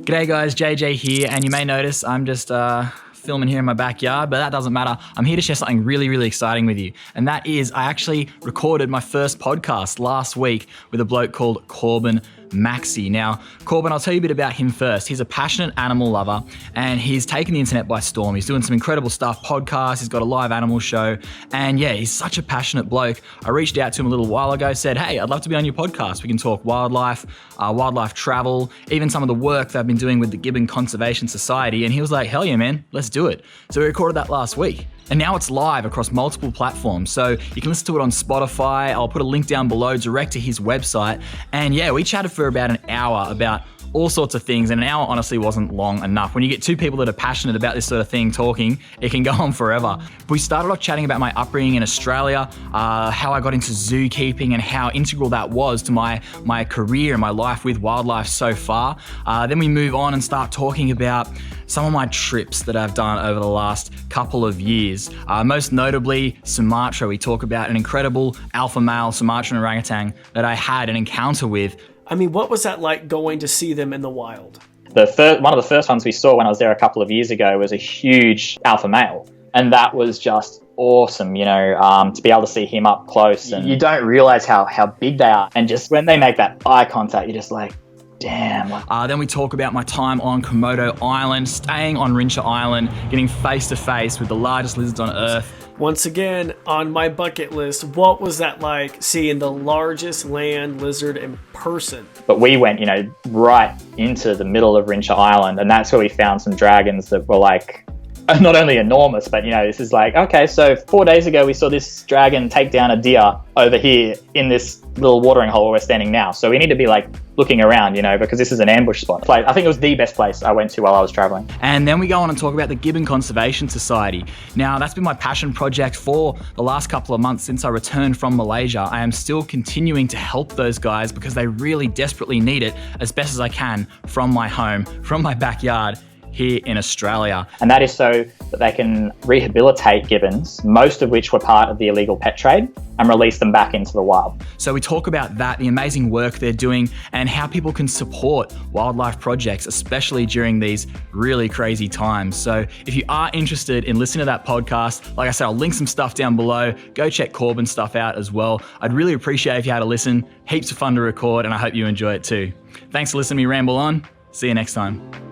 G'day guys, JJ here, and you may notice I'm just filming here in my backyard, but that doesn't matter. I'm here to share something really exciting with you, and that is I actually recorded my first podcast last week with a bloke called Corbin Maxey. Now, Corbin, I'll tell you a bit about him first. He's a passionate animal lover, and he's taken the internet by storm. He's doing some incredible stuff, podcasts, he's got a live animal show, and yeah, he's such a passionate bloke. I reached out to him a little while ago, said, hey, I'd love to be on your podcast. We can talk wildlife, wildlife travel, even some of the work that I've been doing with the Gibbon Conservation Society, and he was like, hell yeah, man, let's do it. So we recorded that last week. And now it's live across multiple platforms. So you can listen to it on Spotify. I'll put a link down below direct to his website. And yeah, we chatted for about an hour about all sorts of things, and an hour honestly wasn't long enough. When you get two people that are passionate about this sort of thing talking, it can go on forever. But we started off chatting about my upbringing in Australia, how I got into zookeeping and how integral that was to my career and my life with wildlife so far. Then we move on and start talking about some of my trips that I've done over the last couple of years. Most notably, Sumatra. We talk about an incredible alpha male Sumatran orangutan that I had an encounter with. I mean, what was that like going to see them in the wild? One of the first ones we saw when I was there a couple of years ago was a huge alpha male. And that was just awesome, to be able to see him up close. And you don't realize how big they are. And just when they make that eye contact, you're just like, damn. Then we talk about my time on Komodo Island, staying on Rincha Island, getting face to face with the largest lizards on Earth. Once again, on my bucket list, what was that like seeing the largest land lizard in person? But we went, right into the middle of Rincha Island, and that's where we found some dragons that were like, not only enormous, but this is like, okay, so 4 days ago we saw this dragon take down a deer over here in this little watering hole where we're standing now. So we need to be like looking around, because this is an ambush spot. Like, I think it was the best place I went to while I was traveling. And then we go on and talk about the Gibbon Conservation Society. Now, that's been my passion project for the last couple of months since I returned from Malaysia. I am still continuing to help those guys because they really desperately need it as best as I can from my home, from my backyard, here in Australia. And that is so that they can rehabilitate gibbons, most of which were part of the illegal pet trade, and release them back into the wild. So we talk about that, the amazing work they're doing, and how people can support wildlife projects, especially during these really crazy times. So if you are interested in listening to that podcast, like I said, I'll link some stuff down below. Go check Corbin's stuff out as well. I'd really appreciate if you had a listen. Heaps of fun to record, and I hope you enjoy it too. Thanks for listening to me ramble on. See you next time.